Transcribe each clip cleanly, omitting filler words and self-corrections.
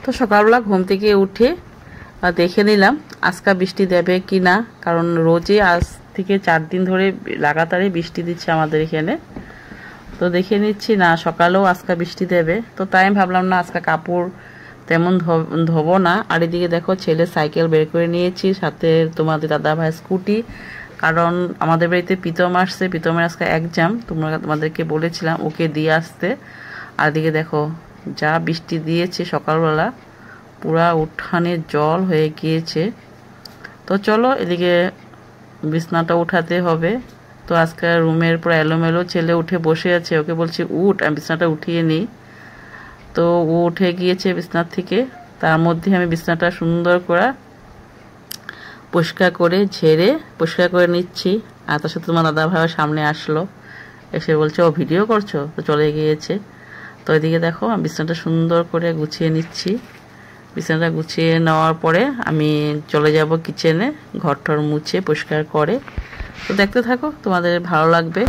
তো সকালবেলা ঘুম থেকে উঠে দেখে নিলাম আজকে বৃষ্টি দেবে কি না, কারণ রোজই আজ থেকে 4 দিন ধরে লাগাতারই বৃষ্টি দিচ্ছে আমাদের এখানে। তো দেখে নিচ্ছি না সকালেও আজকে বৃষ্টি দেবে, তো তাই আমি ভাবলাম না আজকে কাপড় তেমন ধোবো না। আর এদিকে দেখো ছেলে সাইকেল বের করে নিয়েছি, সাথে তোমাদের দাদা ভাই স্কুটি, কারণ আমাদের বাড়িতে প্রীতম আসছে, প্রীতমের আজকে এক্সাম, তোমাদেরকে বলেছিলাম ওকে দিয়ে আসতে। আর এদিকে দেখো যা বৃষ্টি দিয়েছে সকালবেলা, পুরা উঠানে জল হয়ে গিয়েছে। তো চলো এদিকে বিছনাটা উঠাতে হবে। তো আজকে রুমের পুরো এলোমেলো, ছেলে উঠে বসে আছে, ওকে বলছি উঠ, আমি বিছনাটা উঠিয়ে নিই। তো ও উঠে গিয়েছে বিছনার থেকে, তার মধ্যে আমি বিছনাটা সুন্দর করে পরিষ্কার করে ঝেড়ে পরিষ্কার করে নিচ্ছি। আর তার সাথে তোমার দাদা ভাইয়ের সামনে আসলো, এসে বলছে ও ভিডিও করছো, তো চলে গিয়েছে। তো এদিকে দেখো আমি বিছনাটা সুন্দর করে গুছিয়ে নিচ্ছি। বিছানাটা গুছিয়ে নেওয়ার পরে আমি চলে যাব কিচেনে, ঘরটর মুছে পরিষ্কার করে। তো দেখতে থাকো, তোমাদের ভালো লাগবে।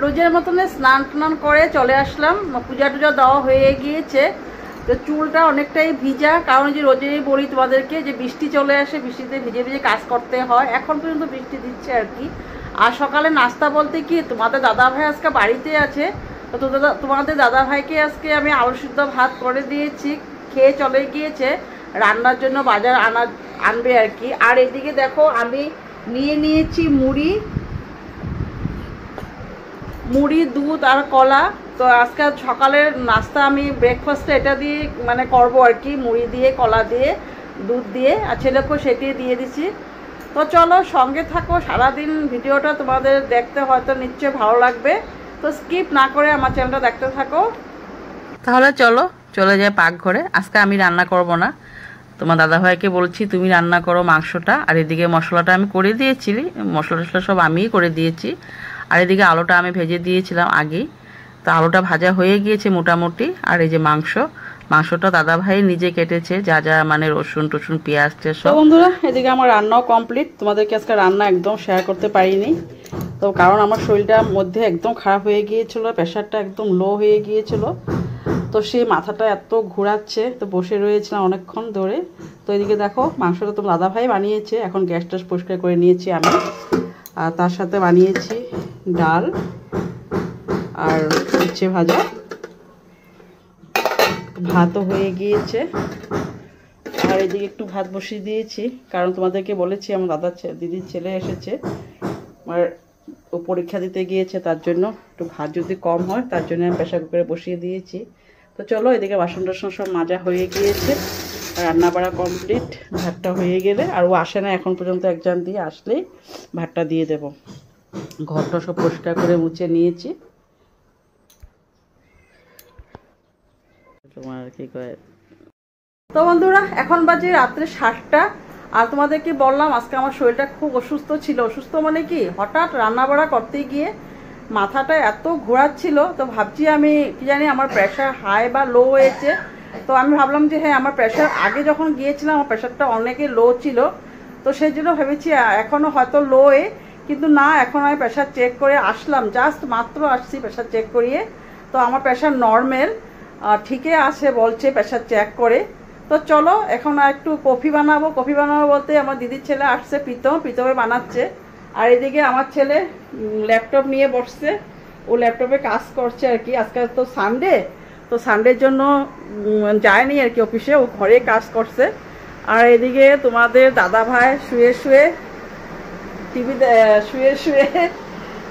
রোজের মতন স্নান টান করে চলে আসলাম, পূজা টুজা দেওয়া হয়ে গিয়েছে। তো চুলটা অনেকটাই ভিজা, কারণ যে রোজেরই বলি তোমাদেরকে যে বৃষ্টি চলে আসে, বৃষ্টিতে ভিজে ভিজে কাজ করতে হয়। এখন পর্যন্ত বৃষ্টি দিচ্ছে আর কি। আর সকালে নাস্তা বলতে কি, তোমাদের দাদা ভাই আজকে বাড়িতে আছে, তো তোমাদের দাদা ভাইকে আজকে আমি আলু সিদ্ধ ভাত করে দিয়েছি, খেয়ে চলে গিয়েছে রান্নার জন্য, বাজার আনবে আর কি। আর এদিকে দেখো আমি নিয়ে নিয়েছি মুড়ি, দুধ আর কলা। তো আজকে সকালের নাস্তা আমি ব্রেকফাস্টে এটা দিয়ে মানে করবো আর কি, মুড়ি দিয়ে, কলা দিয়ে, দুধ দিয়ে, আর ছেলেকেও সেটিয়ে দিয়ে দিছি। তো চলো সঙ্গে থাকো, সারাদিন ভিডিওটা তোমাদের দেখতে হয়তো নিশ্চয়ই ভালো লাগবে। তো স্কিপ না করে আমার চ্যানেলটা দেখতে থাকো। তাহলে চলো চলে যাই পাকঘরে। আজকে আমি রান্না করব না, তোমার দাদাভাইকে বলছি তুমি রান্না করো মাংসটা, আর এদিকে মশলাটা আমি করে দিয়েছি, মশলা টশলা সব আমিই করে দিয়েছি। আর এদিকে আলুটা আমি ভেজে দিয়েছিলাম আগেই, তো আলুটা ভাজা হয়ে গিয়েছে মোটামুটি। আর এই যে মাংসটা দাদা ভাই নিজে কেটেছে, যা যা মানে রসুন টসুন পেঁয়াজ সব। বন্ধুরা এদিকে আমার রান্নাও কমপ্লিট, তোমাদেরকে আজকে রান্না একদম শেয়ার করতে পারিনি, তো কারণ আমার শরীরটার মধ্যে একদম খারাপ হয়ে গিয়েছিল, প্রেশারটা একদম লো হয়ে গিয়েছিল। তো সেই মাথাটা এত ঘোরাচ্ছে, তো বসে রয়েছিলাম অনেকক্ষণ ধরে। তো এদিকে দেখো মাংসটা তো দাদা ভাই বানিয়েছে, এখন গ্যাস টাস পরিষ্কার করে নিয়েছি আমি। আর তার সাথে বানিয়েছি ডাল আর উচ্ছে ভাজা, ভাতও হয়ে গিয়েছে। আর এদিকে একটু ভাত বসিয়ে দিয়েছি, কারণ তোমাদেরকে বলেছি আমার দিদির ছেলে এসেছে, আমার ও পরীক্ষা দিতে গিয়েছে, তার জন্য একটু ভাত যদি কম হয় তার জন্য আমি প্রেসার কুকারে বসিয়ে দিয়েছি। তো চলো এদিকে বাসন টাসন সব মাজা হয়ে গিয়েছে, রান্না বাড়া কমপ্লিট। ভাতটা হয়ে গেলে, আর ও আসে না এখন পর্যন্ত, একজন দিয়ে আসলেই ভাতটা দিয়ে দেব। ঘরটা সব পরিষ্কার করে মুছে নিয়েছি। তোমার কি কয়, তো বন্ধুরা এখন বাজে রাত্রে 7টা। আর তোমাদেরকে বললাম আজকে আমার শরীরটা খুব অসুস্থ ছিল। অসুস্থ মানে কি, হঠাৎ রান্নাবাড়া করতে গিয়ে মাথাটা এত ঘোরাচ্ছিল, তো ভাবছি আমি কি জানি আমার প্রেশার হাই বা লো হয়েছে। তো আমি ভাবলাম যে হ্যাঁ আমার প্রেশার আগে যখন গিয়েছিলাম আমার প্রেশারটা অনেকে লো ছিল, তো সেই জন্য ভেবেছি এখনও হয়তো লোয়ে, কিন্তু না, এখন আমি প্রেশার চেক করে আসলাম, জাস্ট মাত্র আসছি প্রেশার চেক করিয়ে। তো আমার প্রেশার নর্মাল, ঠিকই আছে বলছে প্রেশার চেক করে। তো চলো এখন একটু কফি বানাবো। কফি বানাবো বলতে আমার দিদির ছেলে আসছে, প্রীতমে বানাচ্ছে। আর এদিকে আমার ছেলে ল্যাপটপ নিয়ে বসছে, ও ল্যাপটপে কাজ করছে আর কি। আজকাল তো সানডে, তো সানডের জন্য যায়নি আর কি অফিসে, ও ঘরে কাজ করছে। আর এদিকে তোমাদের দাদা ভাই শুয়ে শুয়ে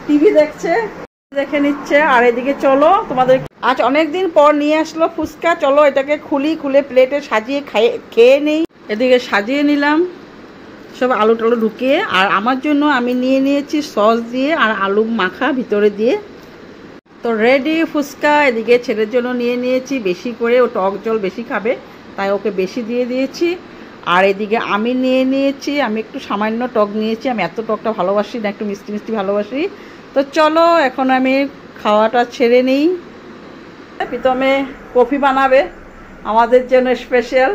টিভি দেখে নিচ্ছে। আর এদিকে চলো তোমাদের আজ অনেকদিন পর নিয়ে আসলো ফুচকা, চলো এটাকে খুলে প্লেটে সাজিয়ে খেয়ে নেই। এদিকে সাজিয়ে নিলাম সব আলু টালু ঢুকিয়ে। আর আমার জন্য আমি নিয়ে নিয়েছি সস দিয়ে আর আলু মাখা ভিতরে দিয়ে। তো রেডি ফুচকা। এদিকে ছেলের জন্য নিয়ে নিয়েছি বেশি করে, ও টক জল বেশি খাবে তাই ওকে বেশি দিয়ে দিয়েছি। আর এদিকে আমি নিয়ে নিয়েছি, আমি একটু সামান্য টক নিয়েছি, আমি এত টকটা ভালোবাসি না, একটু মিষ্টি মিষ্টি ভালোবাসি। তো চলো এখন আমি খাওয়াটা ছেড়ে নিই। প্রীতমে কফি বানাবে আমাদের জন্য স্পেশাল।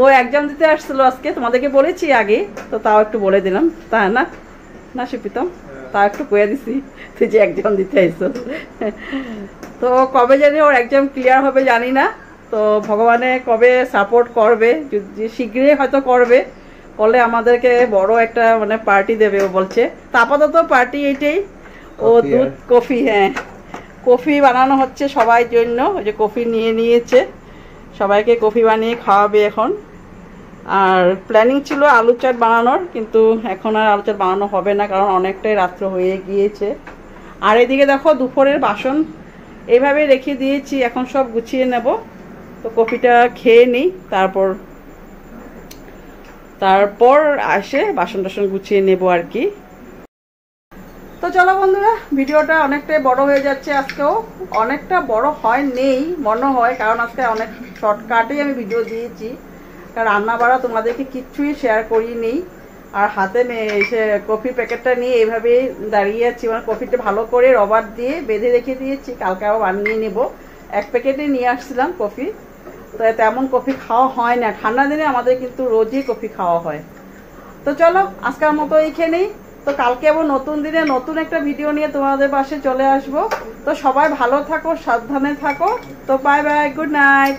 ও এক্সাম দিতে আসছিলো আজকে, তোমাদেরকে বলেছি আগে, তো তাও একটু বলে দিলাম, তাই না না সুপ্রীতম? তাও একটু কয়ে দিছি তুই যে এক্সাম দিতে আসছো। তো কবে জানি ওর এক্সাম ক্লিয়ার হবে জানি না, তো ভগবানে কবে সাপোর্ট করবে, যদি শীঘ্রই হয়তো করবে, করলে আমাদেরকে বড় একটা মানে পার্টি দেবে ও বলছে। তা আপাতত পার্টি এইটাই, ও দুধ কফি, হ্যাঁ কফি বানানো হচ্ছে সবাই জন্য। ওই যে কফি নিয়ে নিয়েছে, সবাইকে কফি বানিয়ে খাওয়াবে এখন। আর প্ল্যানিং ছিল আলু চাট বানানোর, কিন্তু এখন আর আলু চাট বানানো হবে না, কারণ অনেকটাই রাত্র হয়ে গিয়েছে। আর এদিকে দেখো দুপুরের বাসন এইভাবে রেখে দিয়েছি, এখন সব গুছিয়ে নেব। তো কফিটা খেয়ে নিই, তারপর আসে বাসন টাসন গুছিয়ে নেব আর কি। তো চলো বন্ধুরা, ভিডিওটা অনেকটাই বড় হয়ে যাচ্ছে আজকেও। অনেকটা বড় হয় নেই মনে হয়, কারণ আজকে অনেক শর্টকাটেই আমি ভিডিও দিয়েছি, কারণ রান্না বাড়া তোমাদেরকে কিচ্ছুই শেয়ার করি নেই। আর হাতে এসে কফি প্যাকেটটা নিয়ে এইভাবেই দাঁড়িয়ে আছি, মানে কফিটা ভালো করে রবার দিয়ে বেঁধে রেখে দিয়েছি, কালকে আবার বানিয়ে নেব। এক প্যাকেটে নিয়ে আসছিলাম কফি, তো তেমন কফি খাওয়া হয় না, ঠান্ডা দিনে আমাদের কিন্তু রোজই কফি খাওয়া হয়। তো চলো আজকের মতো এইখানেই। তো কালকে আবার নতুন দিনে নতুন একটা ভিডিও নিয়ে তোমাদের পাশে চলে আসবো। তো সবাই ভালো থাকো, সাবধানে থাকো। তো বাই বাই, গুড নাইট।